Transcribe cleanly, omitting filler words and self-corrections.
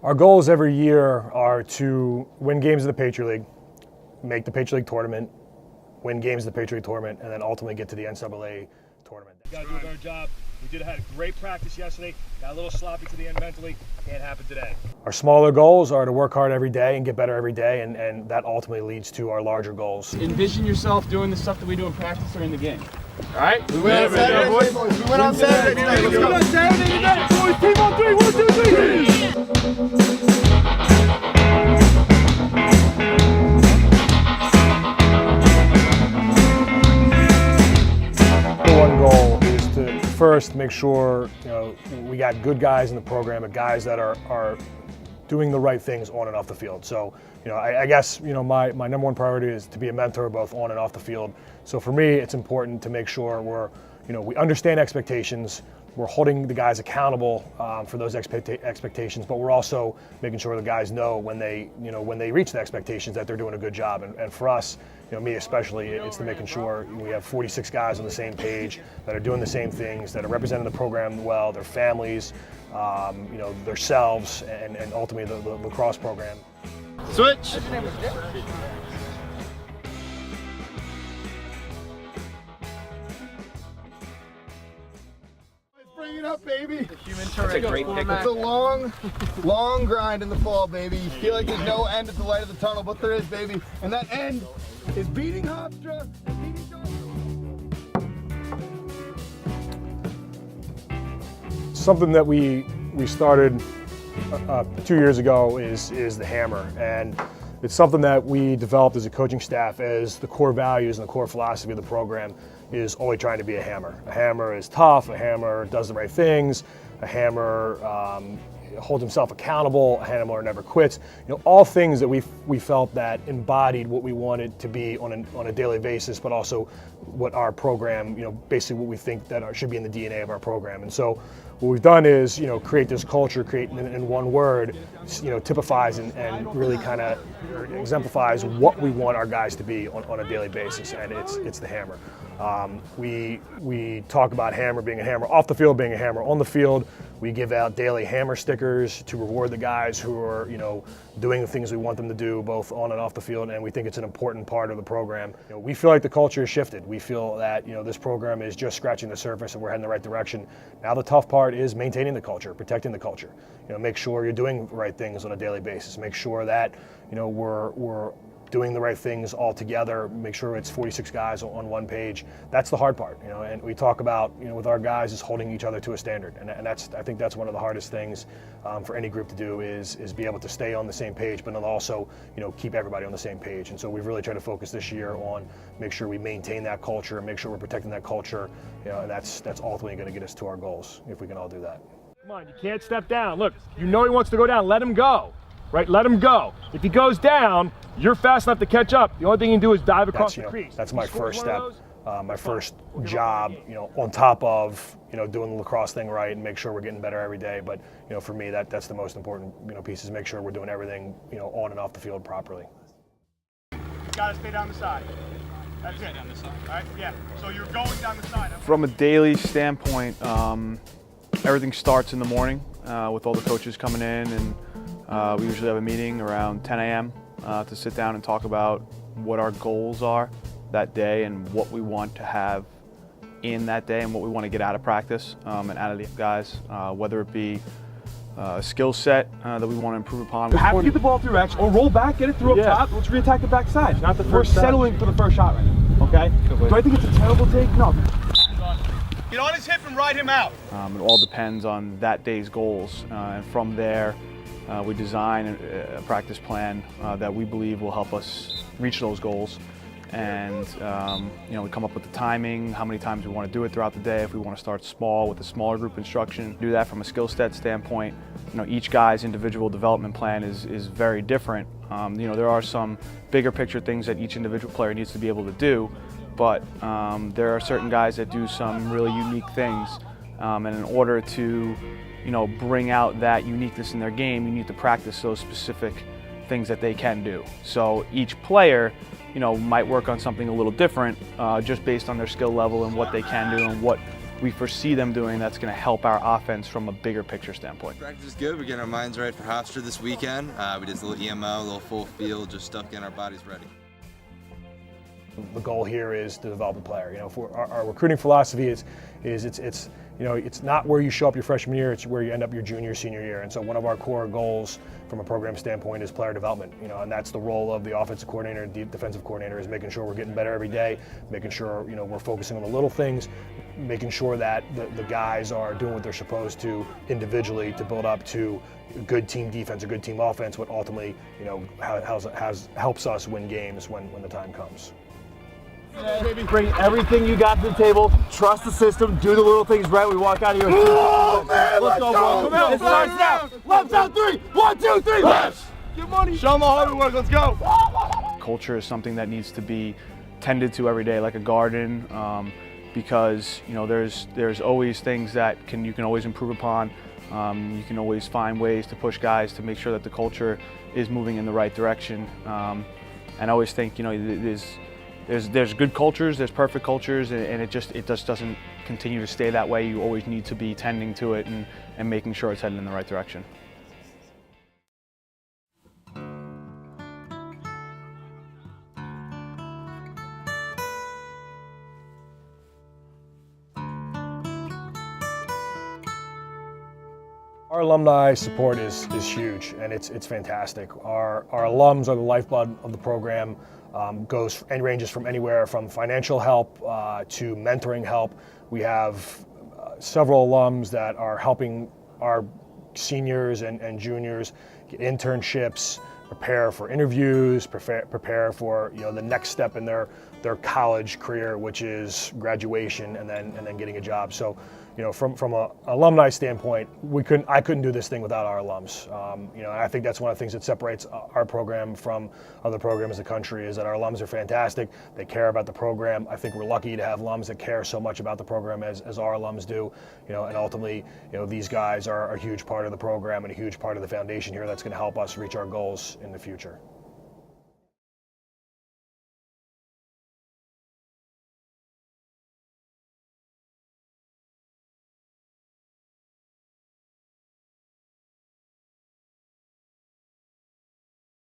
Our goals every year are to win games of the Patriot League, make the Patriot League tournament, win games of the Patriot League tournament, and then ultimately get to the NCAA tournament. We got to do a better job. We had a great practice yesterday, got a little sloppy to the end mentally, can't happen today. Our smaller goals are to work hard every day and get better every day, and that ultimately leads to our larger goals. Envision yourself doing the stuff that we do in practice or in the game. All right? We win on Saturday, boys. We win on Saturday. Let's go. We win on Saturday tonight. Boys, team on three. 1, 2, 3. One goal is to first make sure we got good guys in the program, and guys that are doing the right things on and off the field. So I guess my number one priority is to be a mentor both on and off the field. So for me, it's important to make sure we understand expectations. We're holding the guys accountable for those expectations, but we're also making sure the guys know when they reach the expectations that they're doing a good job. And for us, me especially, it's to making sure we have 46 guys on the same page that are doing the same things, that are representing the program well, their families, themselves, and ultimately the lacrosse program. Switch. Bring it up, baby. The human turret. It's a long grind in the fall, baby. You feel like there's no end at the light of the tunnel, but there is, baby. And that end is beating Hofstra and beating Georgia. Something that we started 2 years ago is the hammer, and it's something that we developed as a coaching staff as the core values and the core philosophy of the program is always trying to be a hammer. A hammer is tough, a hammer does the right things, a hammer holds himself accountable, a hammer never quits. All things that we felt that embodied what we wanted to be on a daily basis, but also what our program, basically what we think that should be in the DNA of our program. And so what we've done is, create this culture, create in one word, typifies and really kind of exemplifies what we want our guys to be on a daily basis, and it's the hammer. We talk about hammer being a hammer off the field, being a hammer on the field. We give out daily hammer stickers to reward the guys who are, doing the things we want them to do, both on and off the field, and we think it's an important part of the program. We feel like the culture has shifted. We feel that, this program is just scratching the surface and we're heading the right direction. Now the tough part is maintaining the culture, protecting the culture. Make sure you're doing the right things on a daily basis. Make sure that, we're doing the right things all together, make sure it's 46 guys on one page. That's the hard part, and we talk about, with our guys is holding each other to a standard. And I think that's one of the hardest things for any group to do is be able to stay on the same page, but then also, keep everybody on the same page. And so we've really tried to focus this year on make sure we maintain that culture and make sure we're protecting that culture, and that's ultimately going to get us to our goals if we can all do that. Come on, you can't step down. Look, he wants to go down, let him go. Right, let him go. If he goes down, you're fast enough to catch up. The only thing you can do is dive across the crease. That's my first step, my first job, on top of, doing the lacrosse thing right and make sure we're getting better every day. But, for me, that's the most important, piece is make sure we're doing everything, on and off the field properly. You gotta stay down the side. That's it. Down the side. All right, yeah. So you're going down the side. From a daily standpoint, everything starts in the morning with all the coaches coming in, and we usually have a meeting around 10 a.m. To sit down and talk about what our goals are that day and what we want to have in that day and what we want to get out of practice and out of the guys, whether it be a skill set that we want to improve upon. You have to get the ball through X or roll back, get it through up top. Let's re-attack the backside. Not the first. We're settling for the first shot right now. Okay? Do I think it's a terrible take? No. Get on his hip and ride him out. It all depends on that day's goals, and from there, we design a practice plan that we believe will help us reach those goals. And we come up with the timing, how many times we want to do it throughout the day, if we want to start small with a smaller group instruction. Do that from a skill set standpoint. Each guy's individual development plan is very different. There are some bigger picture things that each individual player needs to be able to do, but there are certain guys that do some really unique things. And in order to bring out that uniqueness in their game, you need to practice those specific things that they can do. So each player, might work on something a little different just based on their skill level and what they can do and what we foresee them doing that's going to help our offense from a bigger picture standpoint. Practice is good. We're getting our minds right for Hofstra this weekend. We did a little EMO, a little full field, just stuff getting our bodies ready. The goal here is to develop a player. You know, for our recruiting philosophy is it's you know, it's not where you show up your freshman year, it's where you end up your junior, senior year. And so one of our core goals from a program standpoint is player development. You know, and that's the role of the offensive coordinator and defensive coordinator, is making sure we're getting better every day, making sure, you know, we're focusing on the little things, making sure that the guys are doing what they're supposed to individually to build up to a good team defense, a good team offense, what ultimately, you know, helps us win games when the time comes. Bring everything you got to the table. Trust the system. Do the little things right. We walk out of here. Oh man, let's go! Come out. It starts now. Left out 3. 1, 2, 3. Left. Get money. Show them the hard work. Let's go. Culture is something that needs to be tended to every day, like a garden, because you know there's always things that you can always improve upon. You can always find ways to push guys to make sure that the culture is moving in the right direction. And I always think, you know, there's good cultures, there's perfect cultures, and it just doesn't continue to stay that way. You always need to be tending to it and making sure it's heading in the right direction. Our alumni support is huge, and it's fantastic. Our alums are the lifeblood of the program. Goes and ranges from anywhere from financial help to mentoring help. We have several alums that are helping our seniors and juniors get internships, prepare for interviews, prepare for, you know, the next step in their college career, which is graduation and then getting a job. So, you know, from a alumni standpoint, I couldn't do this thing without our alums. You know, and I think that's one of the things that separates our program from other programs in the country, is that our alums are fantastic. They care about the program. I think we're lucky to have alums that care so much about the program as our alums do. You know, and ultimately, you know, these guys are a huge part of the program and a huge part of the foundation here that's going to help us reach our goals in the future.